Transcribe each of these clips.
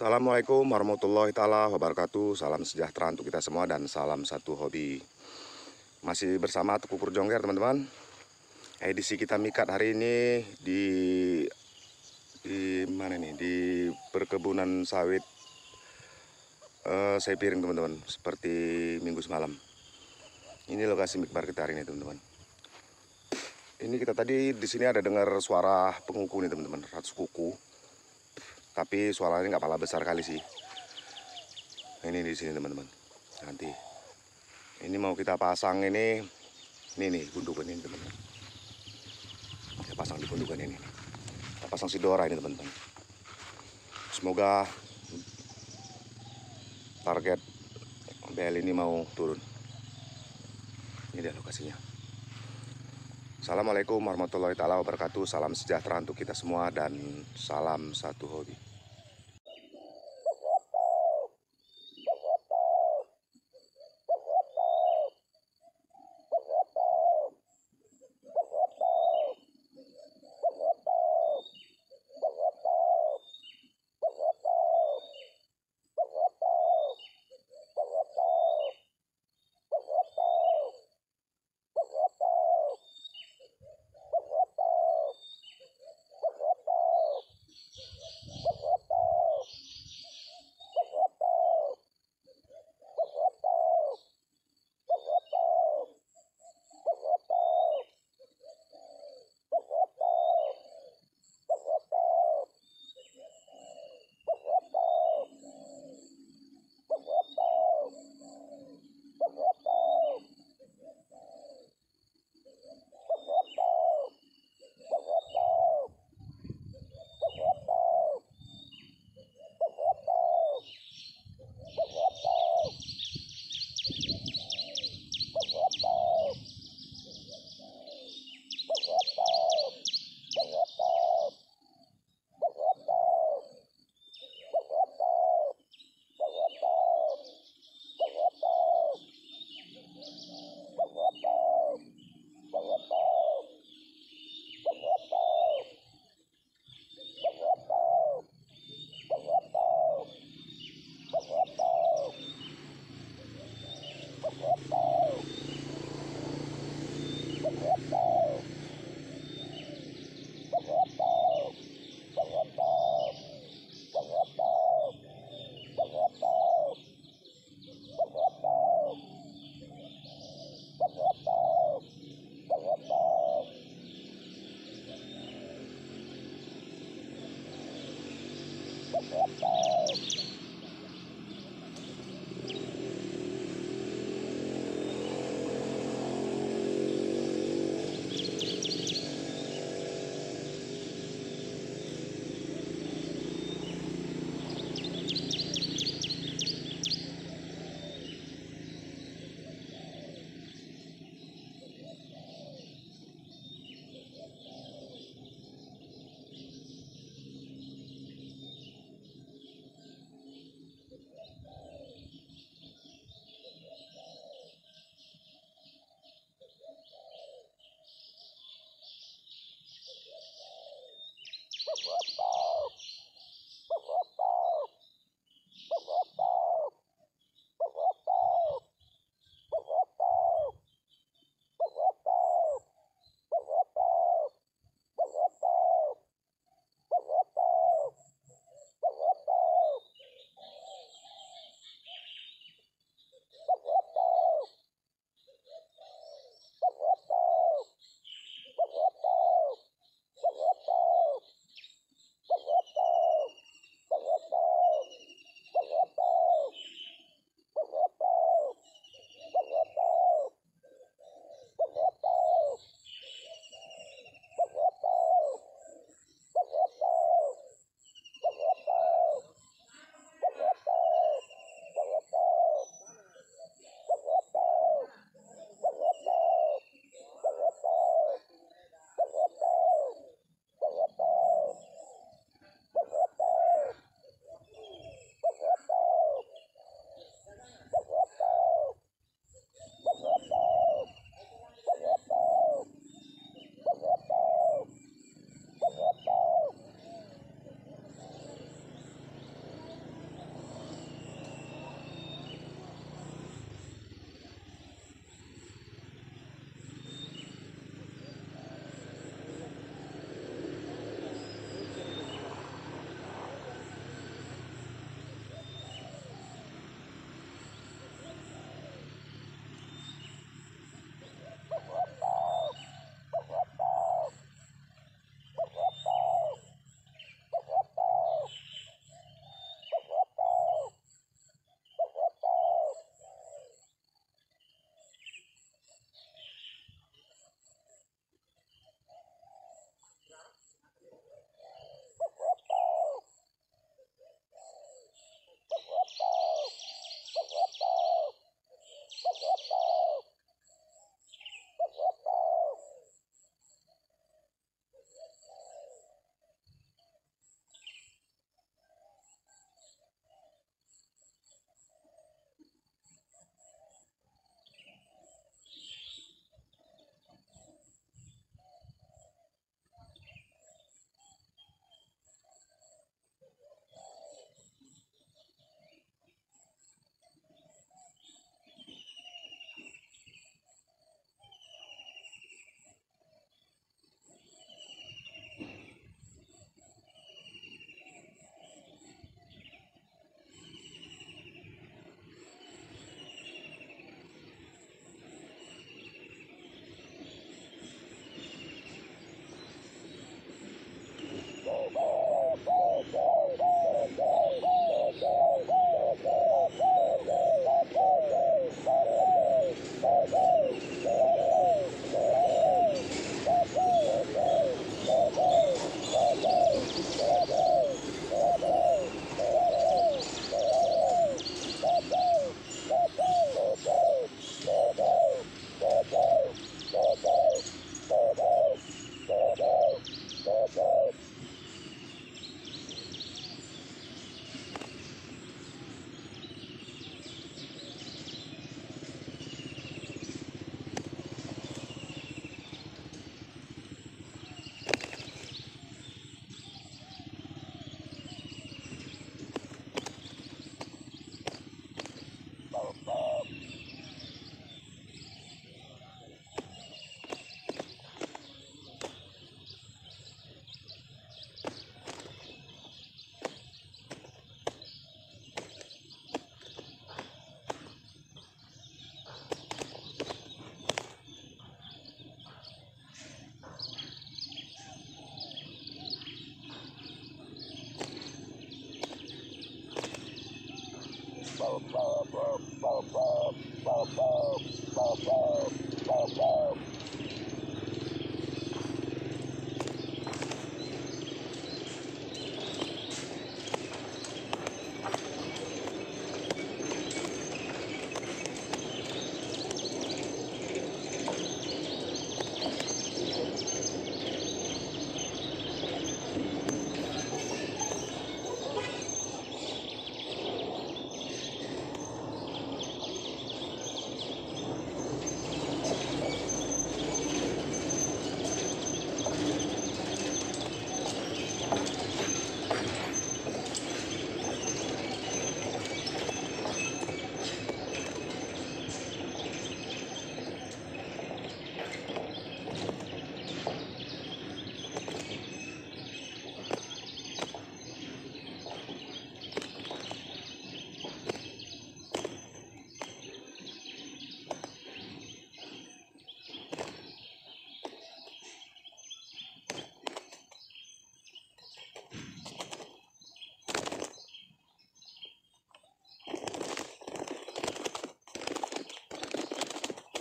Assalamualaikum warahmatullahi taala wabarakatuh. Salam sejahtera untuk kita semua dan salam satu hobi. Masih bersama Tekukur Jongger, teman-teman. Edisi kita mikat hari ini di mana nih? Di perkebunan sawit Sepiring, teman-teman. Seperti minggu semalam. Ini lokasi mikbar kita hari ini, teman-teman. Ini kita tadi di sini ada dengar suara penguku nih, teman-teman. Ratus kuku. Tapi suaranya nggak pala besar kali sih. Ini di sini, teman-teman. Nanti ini mau kita pasang ini nih gundukan ini, teman-teman. Kita pasang di gundukan ini. Kita pasang sidora ini, teman-teman. Semoga target BL ini mau turun. Ini dia lokasinya. Assalamualaikum warahmatullahi taala wabarakatuh. Salam sejahtera untuk kita semua dan salam satu hobi.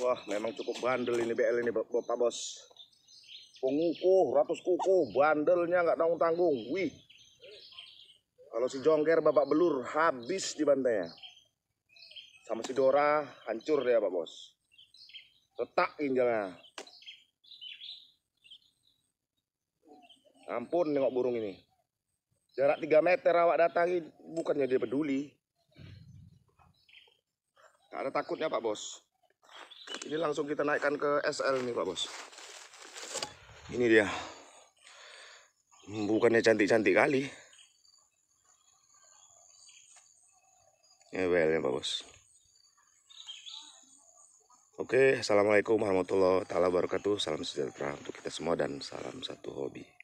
Wah, memang cukup bandel ini BL ini Pak Bos. Pengukuh, ratus kuku, bandelnya nggak tanggung-tanggung. Wih, kalau si Jongker babak belur, habis di bantainya. Sama si Dora, hancur dia Pak Bos. Retak ginjalnya. Ampun nengok burung ini. Jarak 3 meter awak datangi, bukannya dia peduli. Gak ada takutnya Pak Bos. Ini langsung kita naikkan ke SL nih Pak Bos. Ini dia. Bukannya cantik-cantik kali. Ngewelnya Pak Bos. Oke, assalamualaikum warahmatullahi wabarakatuh. Salam sejahtera untuk kita semua dan salam satu hobi.